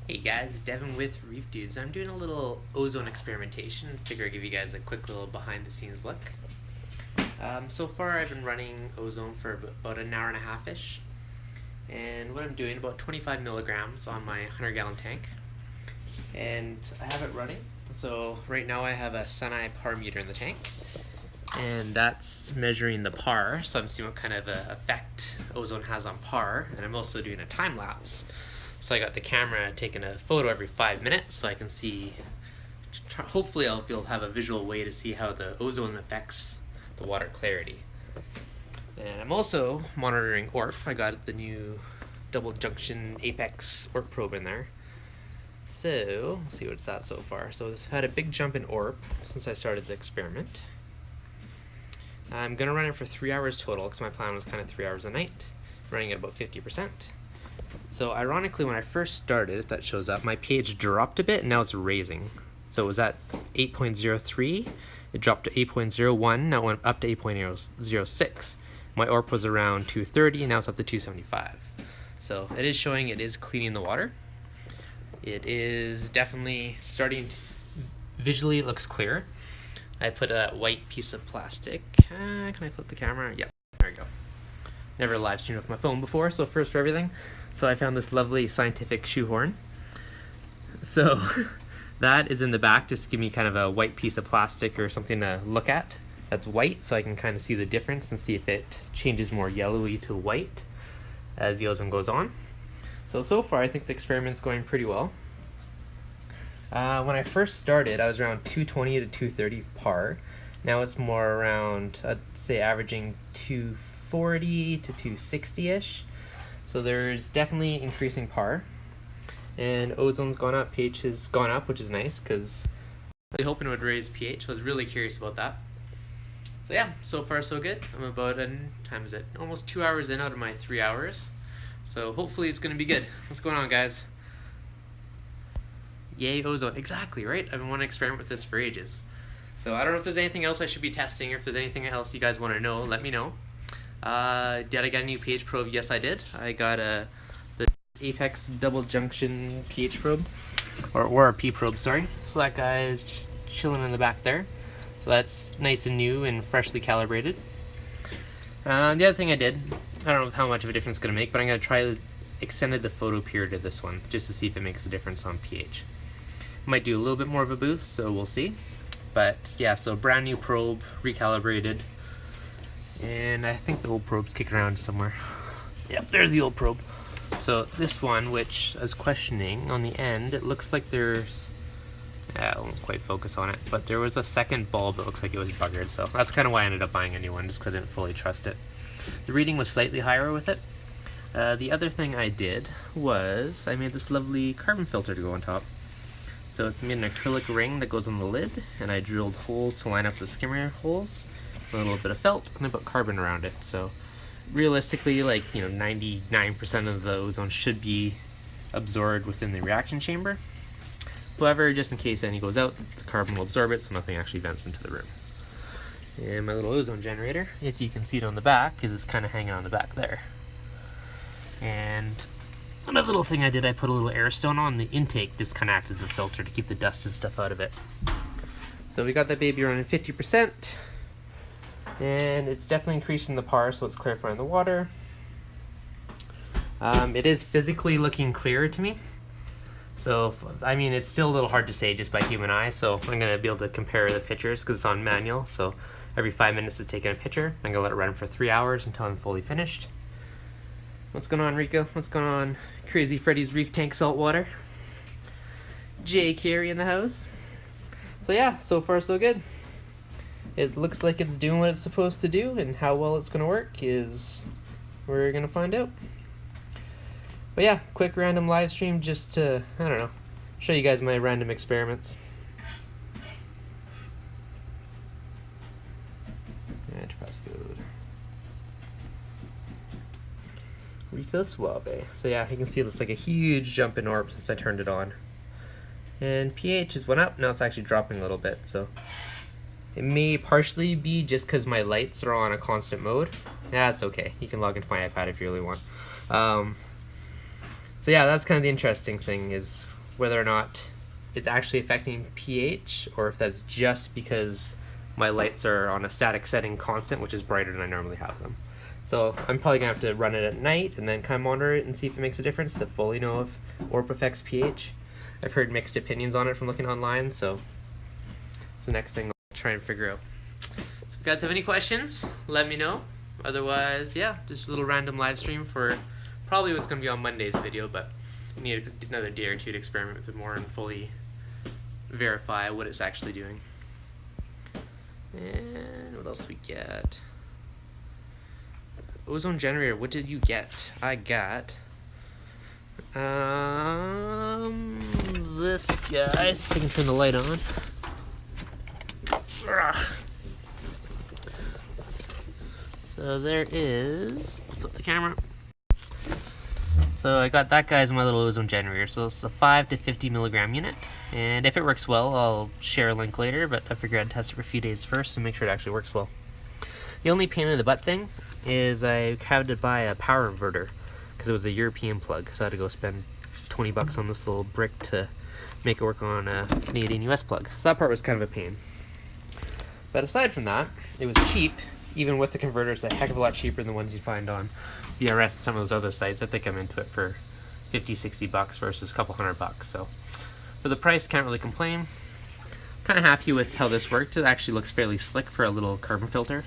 Hey guys, Devin with Reef Dudes. I'm doing a little ozone experimentation. Figure I'd give you guys a quick little behind the scenes look. So far I've been running ozone for about an hour and a half ish. And what I'm doing, about 25 milligrams on my 100-gallon tank. And I have it running. So right now I have a Suneye par meter in the tank. And that's measuring the par, so I'm seeing what kind of effect ozone has on par. And I'm also doing a time lapse. So I got the camera taking a photo every 5 minutes so I can see, hopefully I'll be able to have a visual way to see how the ozone affects the water clarity. And I'm also monitoring ORP. I got the new double junction apex ORP probe in there. So, let's see what it's at so far. So it's had a big jump in ORP since I started the experiment. I'm going to run it for 3 hours total because my plan was kind of 3 hours a night, running at about 50%. So ironically, when I first started, if that shows up, my pH dropped a bit and now it's raising. So it was at 8.03, it dropped to 8.01, now it went up to 8.06. My ORP was around 230, now it's up to 275. So it is showing it is cleaning the water. It is definitely starting to, visually it looks clear. I put a white piece of plastic. Can I flip the camera? Yep, there we go. Never live streamed with my phone before, so first for everything. So I found this lovely scientific shoehorn. So that is in the back, just to give me kind of a white piece of plastic or something to look at. That's white, so I can kind of see the difference and see if it changes more yellowy to white as the ozone goes on. So far I think the experiment's going pretty well. When I first started, I was around 220 to 230 par. Now it's more around, I'd say averaging 240 to 260-ish. So there's definitely increasing par. And ozone's gone up, pH has gone up, which is nice because I was hoping it would raise pH. So I was really curious about that. So yeah, so far so good. I'm about, time is it? Almost 2 hours in out of my 3 hours. So hopefully it's going to be good. What's going on, guys? Yay, ozone. Exactly, right? I've been wanting to experiment with this for ages. So I don't know if there's anything else I should be testing, or if there's anything else you guys want to know, let me know. Did I get a new pH probe? Yes, I did. I got the Apex double junction pH probe, or a P probe, sorry. So that guy is just chilling in the back there. So that's nice and new and freshly calibrated. The other thing I did, I don't know how much of a difference it's going to make, but I'm going to try extended the photo period of this one just to see if it makes a difference on pH. Might do a little bit more of a boost, so we'll see. But yeah, so brand new probe, recalibrated. And I think the old probe's kicking around somewhere. Yep, there's the old probe. So this one, which I was questioning on the end, it looks like there's, I won't quite focus on it, but there was a second bulb that looks like it was buggered. So that's kind of why I ended up buying a new one, just because I didn't fully trust it. The reading was slightly higher with it. The other thing I did was I made this lovely carbon filter to go on top. So it's made an acrylic ring that goes on the lid, and I drilled holes to line up the skimmer holes, a little bit of felt, and I put carbon around it. So realistically, 99% of the ozone should be absorbed within the reaction chamber. However, just in case any goes out, the carbon will absorb it, so nothing actually vents into the room. And my little ozone generator, if you can see it on the back, is it's kind of hanging on the back there. And another little thing I did, I put a little air stone on the intake, just kind of acts as a filter to keep the dust and stuff out of it. So we got that baby running 50%, and it's definitely increasing the par, so it's clarifying the water. It is physically looking clearer to me. So, I mean, it's still a little hard to say just by human eye, so I'm going to be able to compare the pictures because it's on manual. So every 5 minutes it's taking a picture. I'm going to let it run for 3 hours until I'm fully finished. What's going on, Rico? What's going on, Crazy Freddy's Reef Tank Saltwater? Jay Carey in the house. So yeah, so far so good. It looks like it's doing what it's supposed to do, and how well it's going to work is we're going to find out. But yeah, quick random live stream just to, I don't know, show you guys my random experiments. Passcode. Rico Suave. So yeah, you can see it looks like a huge jump in ORB since I turned it on. And pH has went up, now it's actually dropping a little bit, so it may partially be just because my lights are on a constant mode. Yeah, that's okay. You can log into my iPad if you really want. So yeah, that's kind of the interesting thing, is whether or not it's actually affecting pH, or if that's just because my lights are on a static setting constant, which is brighter than I normally have them. So I'm probably gonna have to run it at night and then kind of monitor it and see if it makes a difference to fully know if ORP affects pH. I've heard mixed opinions on it from looking online, so it's the next thing I'll try and figure out. So if you guys have any questions, let me know. Otherwise, yeah, just a little random live stream for probably what's gonna be on Monday's video, but I need another day or two to experiment with it more and fully verify what it's actually doing. And what else we get? Ozone generator, what did you get? I got this guy. See if I can turn the light on. So there is, I'll flip the camera. So I got that guy's my little ozone generator. So it's a 5 to 50 milligram unit, and if it works well, I'll share a link later, but I figured I'd test it for a few days first to make sure it actually works well. The only pain in the butt thing is I had to buy a power inverter because it was a European plug, so I had to go spend 20 bucks on this little brick to make it work on a Canadian US plug. So that part was kind of a pain. But aside from that, it was cheap. Even with the converter, it's a heck of a lot cheaper than the ones you find on VRS and some of those other sites. I think I'm into it for 50, 60 bucks versus a couple $100. So for the price, can't really complain. Kind of happy with how this worked. It actually looks fairly slick for a little carbon filter.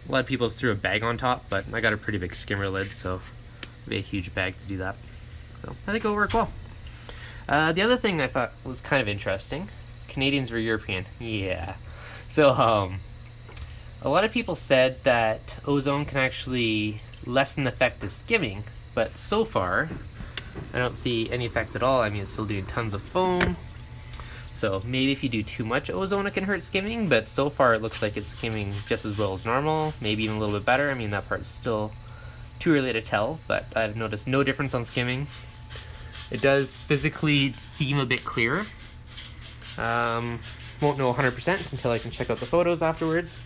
A lot of people threw a bag on top, but I got a pretty big skimmer lid, so it'd be a huge bag to do that. So I think it'll work well. The other thing I thought was kind of interesting, Canadians were European. Yeah. So a lot of people said that ozone can actually lessen the effect of skimming, but so far I don't see any effect at all. I mean, it's still doing tons of foam. So maybe if you do too much ozone, it can hurt skimming, but so far it looks like it's skimming just as well as normal, maybe even a little bit better. I mean, that part's still too early to tell, but I've noticed no difference on skimming. It does physically seem a bit clearer. Won't know 100% until I can check out the photos afterwards,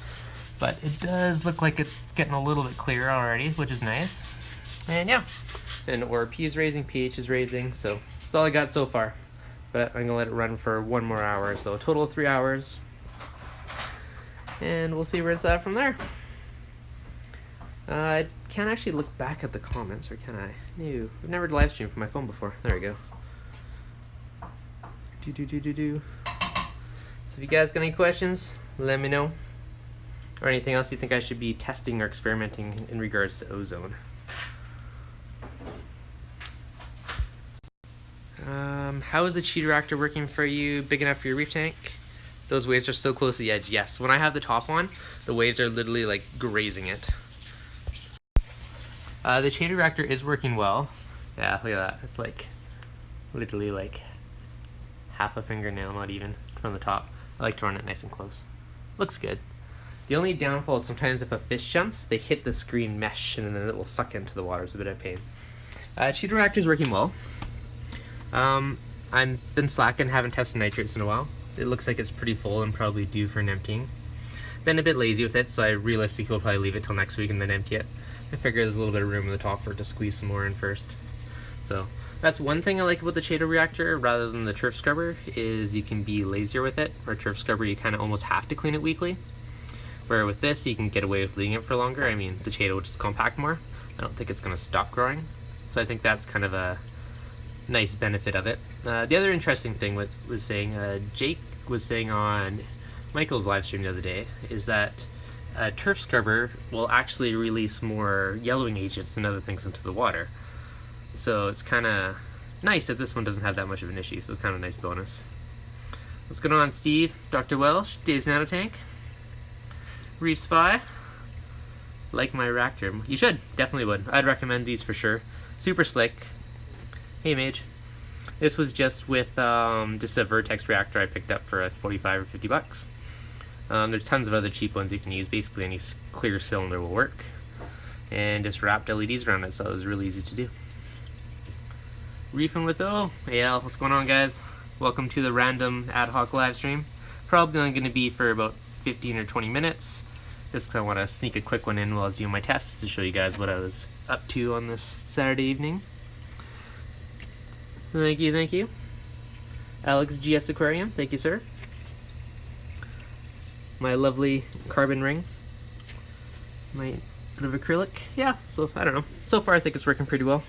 but it does look like it's getting a little bit clearer already, which is nice. And yeah, and ORP is raising, pH is raising, so that's all I got so far. But I'm gonna let it run for 1 more hour, so a total of 3 hours. And we'll see where it's at from there. I can't actually look back at the comments, or can I? No, I've never live streamed from my phone before. There we go. So if you guys got any questions, let me know. Or anything else you think I should be testing or experimenting in regards to ozone. How is the cheater reactor working for you? Big enough for your reef tank? Those waves are so close to the edge. Yes, when I have the top on, the waves are literally like grazing it. The cheater reactor is working well. Yeah, look at that. It's like literally like half a fingernail, not even, from the top. I like to run it nice and close. Looks good. The only downfall is sometimes if a fish jumps, they hit the screen mesh and then it will suck into the water. It's a bit of a pain. Cheater reactor is working well. I've been slacking, haven't tested nitrates in a while. It looks like it's pretty full and probably due for an emptying. Been a bit lazy with it, so I realistically will probably leave it till next week and then empty it. I figure there's a little bit of room in the top for it to squeeze some more in first. So that's one thing I like about the cheater reactor rather than the turf scrubber, is you can be lazier with it. Or turf scrubber, you kind of almost have to clean it weekly. Where with this, you can get away with leaving it for longer. I mean, the cheater will just compact more. I don't think it's going to stop growing. So I think that's kind of a nice benefit of it. The other interesting thing was saying, Jake was saying on Michael's live stream the other day, is that turf scrubber will actually release more yellowing agents and other things into the water. So it's kind of nice that this one doesn't have that much of an issue, so it's kind of a nice bonus. What's going on, Steve? Dr. Welsh, Dave's Nano Tank, Reef Spy. Like my reactor. You should, definitely would. I'd recommend these for sure. Super slick. Hey Mage. This was just with just a Vertex reactor I picked up for 45 or 50 bucks. There's tons of other cheap ones you can use. Basically any clear cylinder will work. And just wrapped LEDs around it, so it was really easy to do. Reefing with O. Yeah, what's going on, guys? Welcome to the random ad hoc live stream. Probably only going to be for about 15 or 20 minutes. Just because I want to sneak a quick one in while I was doing my tests to show you guys what I was up to on this Saturday evening. Thank you, thank you. Alex GS Aquarium, thank you, sir. My lovely carbon ring. My bit of acrylic. Yeah, so I don't know. So far I think it's working pretty well.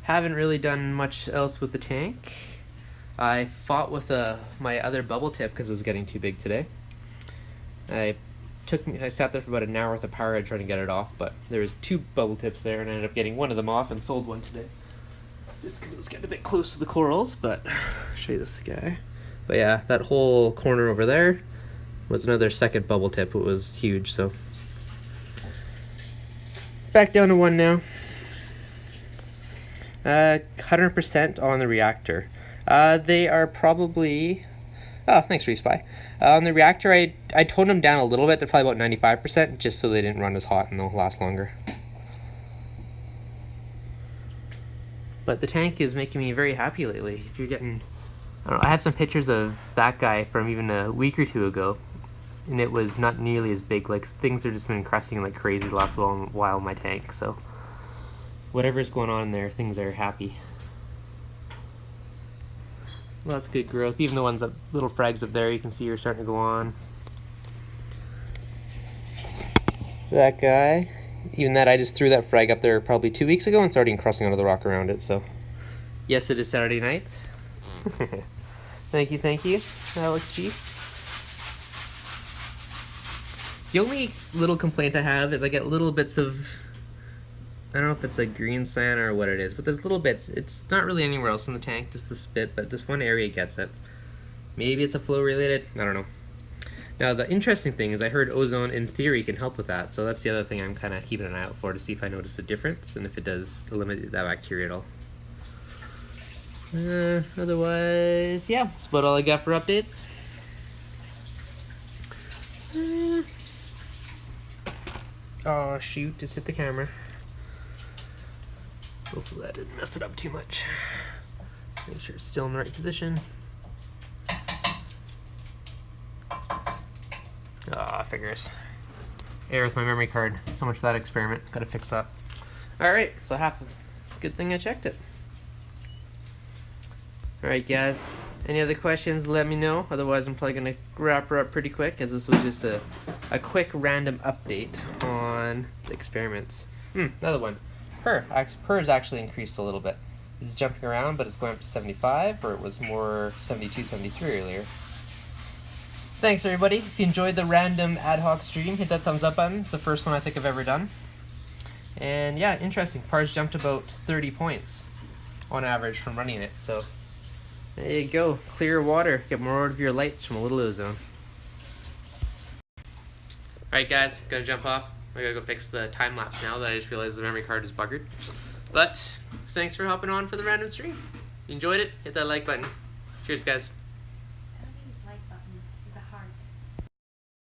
Haven't really done much else with the tank. I fought with my other bubble tip because it was getting too big today. I sat there for about an hour with a power head trying to get it off, but there was 2 bubble tips there, and I ended up getting one of them off and sold one today. Just because it was getting a bit close to the corals, but I'll show you this guy. But yeah, that whole corner over there was another second bubble tip. It was huge, so. Back down to 1 now. 100% on the reactor. They are probably... Oh, thanks, Respy. On the reactor, I toned them down a little bit. They're probably about 95%, just so they didn't run as hot and they'll last longer. But the tank is making me very happy lately. If you're getting... I don't know, I have some pictures of that guy from even a week or 2 ago, and it was not nearly as big. Like, things have just been cresting like crazy the last while in my tank, so... Whatever's going on in there, things are happy. Well, that's good growth. Even the ones up, little frags up there, you can see are starting to go on. That guy, even that, I just threw that frag up there probably 2 weeks ago and started encrusting onto the rock around it, so. Yes, it is Saturday night. Thank you, Alex G. The only little complaint I have is I get little bits of, I don't know if it's like green cyan or what it is, but there's little bits. It's not really anywhere else in the tank, just this bit, but this one area gets it. Maybe it's a flow related, I don't know. Now the interesting thing is I heard ozone in theory can help with that, so that's the other thing I'm kind of keeping an eye out for to see if I notice a difference and if it does eliminate that bacteria at all. Otherwise, yeah, that's about all I got for updates. Oh shoot, just hit the camera. Hopefully that didn't mess it up too much. Make sure it's still in the right position. Ah, figures. Error with my memory card. So much for that experiment. Gotta fix that. Alright, so good thing I checked it. Alright guys, any other questions, let me know. Otherwise I'm probably gonna wrap her up pretty quick, as this was just a quick random update on the experiments. Another one. Purr's actually increased a little bit. It's jumping around, but it's going up to 75, or it was more 72, 73 earlier. Thanks everybody. If you enjoyed the random ad hoc stream, hit that thumbs up button. It's the first one I think I've ever done. And yeah, interesting. Pars jumped about 30 points on average from running it, so there you go. Clear water. Get more out of your lights from a little ozone. Alright guys, gotta jump off. I gotta go fix the time lapse now that I just realized the memory card is buggered. But thanks for hopping on for the random stream. If you enjoyed it, hit that like button. Cheers guys.